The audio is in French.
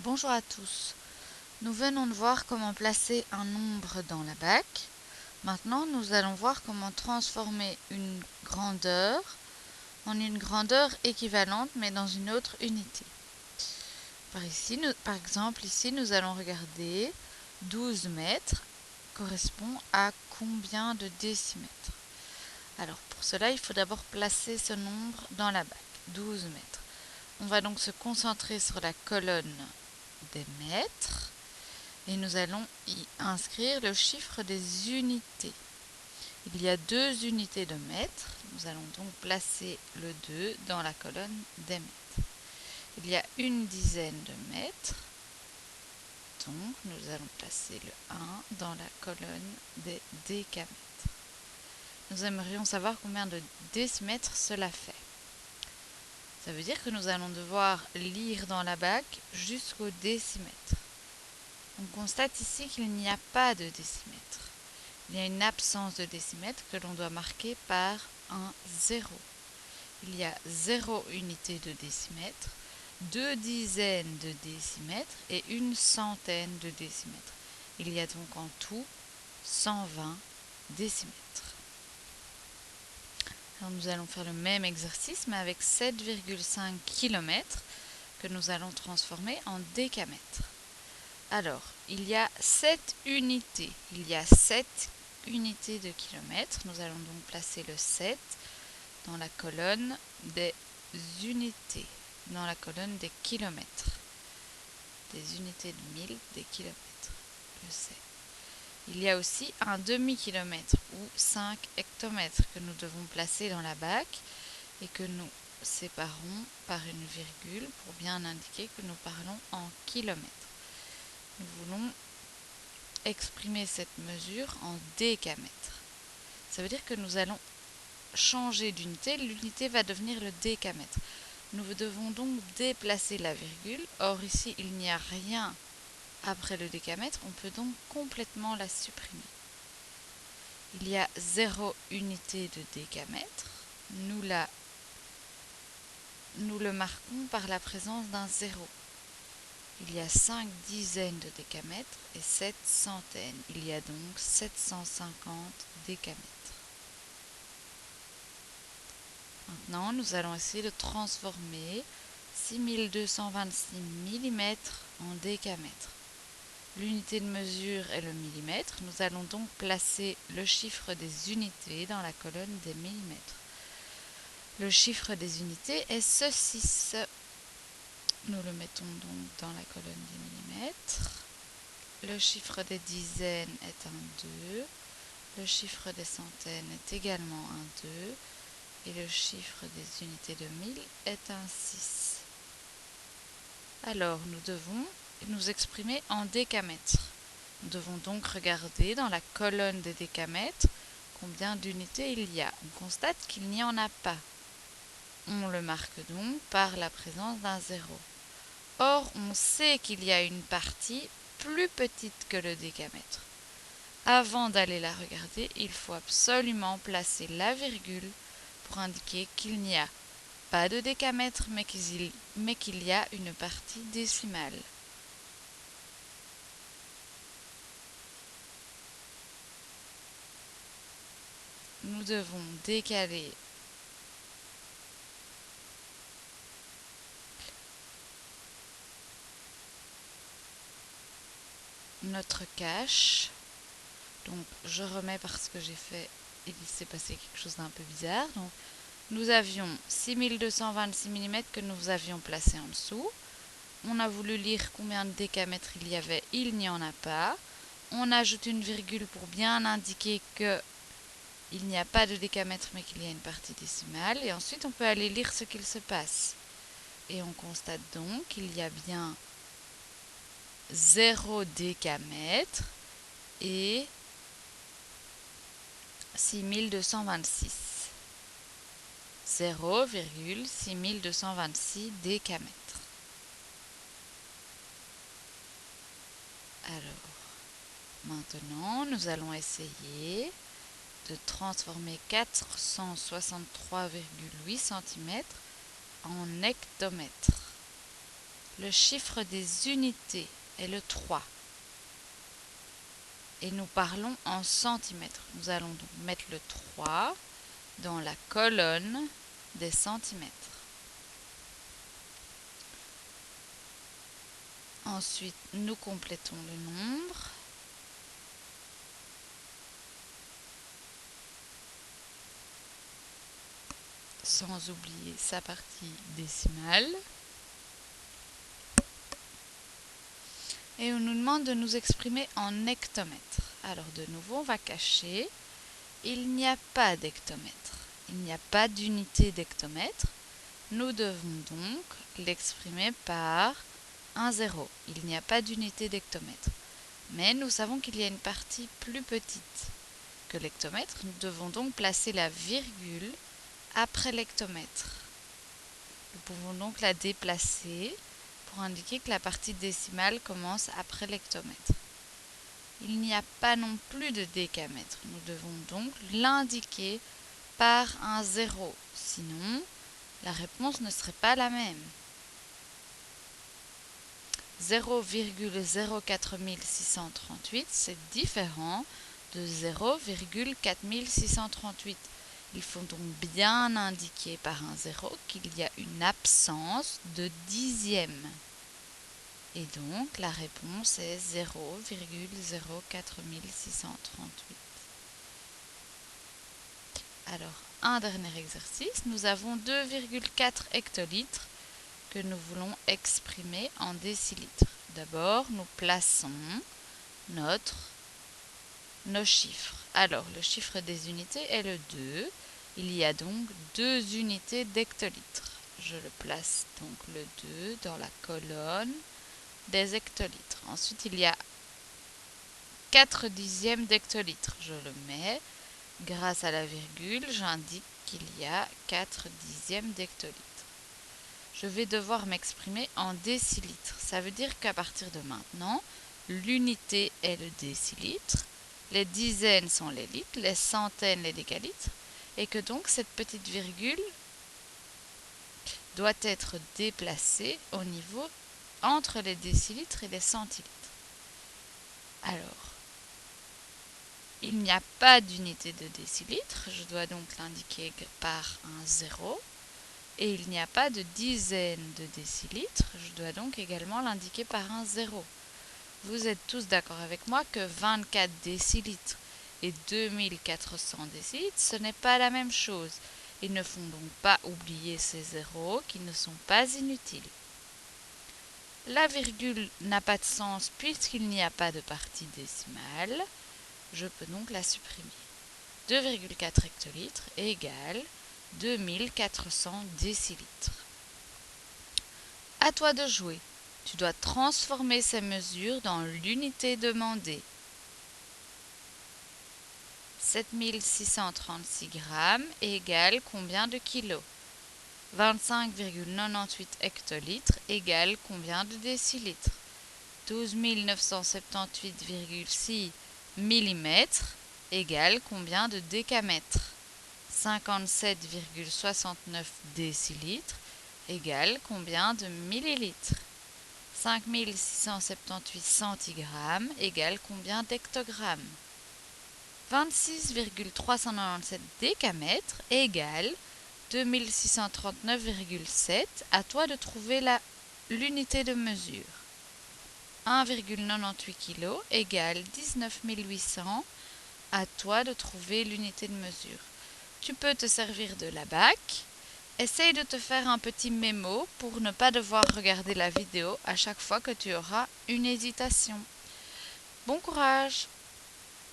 Bonjour à tous. Nous venons de voir comment placer un nombre dans la BAC. Maintenant, nous allons voir comment transformer une grandeur en une grandeur équivalente mais dans une autre unité. Par exemple, ici, nous allons regarder 12 mètres correspond à combien de décimètres. Alors, pour cela, il faut d'abord placer ce nombre dans la BAC, 12 mètres. On va donc se concentrer sur la colonne des mètres et nous allons y inscrire le chiffre des unités. Il y a 2 unités de mètres, nous allons donc placer le 2 dans la colonne des mètres. Il y a une dizaine de mètres, donc nous allons placer le 1 dans la colonne des décamètres. Nous aimerions savoir combien de décimètres cela fait. Ça veut dire que nous allons devoir lire dans la BAC jusqu'au décimètre. On constate ici qu'il n'y a pas de décimètre. Il y a une absence de décimètre que l'on doit marquer par un 0. Il y a 0 unité de décimètre, 2 dizaines de décimètres et une centaine de décimètres. Il y a donc en tout 120 décimètres. Alors nous allons faire le même exercice mais avec 7,5 km que nous allons transformer en décamètres. Alors, il y a 7 unités. Il y a 7 unités de kilomètres. Nous allons donc placer le 7 dans la colonne des unités, dans la colonne des kilomètres. Des unités de 1000, des kilomètres. Le 7. Il y a aussi un demi-kilomètre ou 5 hectomètres que nous devons placer dans la BAC et que nous séparons par une virgule pour bien indiquer que nous parlons en kilomètres. Nous voulons exprimer cette mesure en décamètres. Ça veut dire que nous allons changer d'unité, l'unité va devenir le décamètre. Nous devons donc déplacer la virgule. Or ici, il n'y a rien après le décamètre, on peut donc complètement la supprimer. Il y a 0 unité de décamètre. Nous le marquons par la présence d'un 0. Il y a 5 dizaines de décamètres et 7 centaines. Il y a donc 750 décamètres. Maintenant, nous allons essayer de transformer 6226 mm en décamètres. L'unité de mesure est le millimètre. Nous allons donc placer le chiffre des unités dans la colonne des millimètres. Le chiffre des unités est ce 6. Nous le mettons donc dans la colonne des millimètres. Le chiffre des dizaines est un 2. Le chiffre des centaines est également un 2. Et le chiffre des unités de 1000 est un 6. Alors, nous devons nous exprimer en décamètres. Nous devons donc regarder dans la colonne des décamètres combien d'unités il y a. On constate qu'il n'y en a pas. On le marque donc par la présence d'un 0. Or, on sait qu'il y a une partie plus petite que le décamètre. Avant d'aller la regarder, il faut absolument placer la virgule pour indiquer qu'il n'y a pas de décamètre mais qu'il y a une partie décimale. Nous devons décaler notre cache. Donc je remets parce que il s'est passé quelque chose d'un peu bizarre. Donc nous avions 6226 mm que nous avions placé en dessous. On a voulu lire combien de décamètres il y avait, il n'y en a pas. On ajoute une virgule pour bien indiquer que il n'y a pas de décamètre mais qu'il y a une partie décimale. Et ensuite on peut aller lire ce qu'il se passe. Et on constate donc qu'il y a bien 0 décamètre et 6226. 0,6226 décamètres. Alors, maintenant, nous allons essayer de transformer 463,8 cm en hectomètres. Le chiffre des unités est le 3. Et nous parlons en centimètres. Nous allons donc mettre le 3 dans la colonne des centimètres. Ensuite, nous complétons le nombre. Sans oublier sa partie décimale. Et on nous demande de nous exprimer en hectomètres. Alors de nouveau, on va cacher. Il n'y a pas d'hectomètre. Il n'y a pas d'unité d'hectomètre. Nous devons donc l'exprimer par un 0. Il n'y a pas d'unité d'hectomètre. Mais nous savons qu'il y a une partie plus petite que l'hectomètre. Nous devons donc placer la virgule après l'hectomètre. Nous pouvons donc la déplacer pour indiquer que la partie décimale commence après l'hectomètre. Il n'y a pas non plus de décamètre. Nous devons donc l'indiquer par un 0. Sinon, la réponse ne serait pas la même. 0,04638, c'est différent de 0,4638. Il faut donc bien indiquer par un 0 qu'il y a une absence de dixième. Et donc, la réponse est 0,04638. Alors, un dernier exercice. Nous avons 2,4 hectolitres que nous voulons exprimer en décilitres. D'abord, nous plaçons nos chiffres. Alors, le chiffre des unités est le 2. Il y a donc 2 unités d'hectolitres. Je le place donc le 2 dans la colonne des hectolitres. Ensuite, il y a 4 dixièmes d'hectolitres. Je le mets. Grâce à la virgule, j'indique qu'il y a 4 dixièmes d'hectolitres. Je vais devoir m'exprimer en décilitres. Ça veut dire qu'à partir de maintenant, l'unité est le décilitre, les dizaines sont les litres, les centaines les décalitres, et que donc cette petite virgule doit être déplacée au niveau entre les décilitres et les centilitres. Alors, il n'y a pas d'unité de décilitre, je dois donc l'indiquer par un 0. Et il n'y a pas de dizaines de décilitres, je dois donc également l'indiquer par un 0. Vous êtes tous d'accord avec moi que 24 décilitres et 2400 décilitres, ce n'est pas la même chose. Il ne faut donc pas oublier ces zéros qui ne sont pas inutiles. La virgule n'a pas de sens puisqu'il n'y a pas de partie décimale. Je peux donc la supprimer. 2,4 hectolitres égale 2400 décilitres. À toi de jouer. Tu dois transformer ces mesures dans l'unité demandée. 7636 grammes égale combien de kilos? 25,98 hectolitres égale combien de décilitres? 12 978,6 mm égale combien de décamètres? 57,69 décilitres égale combien de millilitres? 5678 centigrammes égale combien d'hectogrammes? 26,397 décamètres égale 2639,7. À toi de trouver l'unité de mesure. 1,98 kg égale 19 800. À toi de trouver l'unité de mesure. Tu peux te servir de la bac. Essaye de te faire un petit mémo pour ne pas devoir regarder la vidéo à chaque fois que tu auras une hésitation. Bon courage!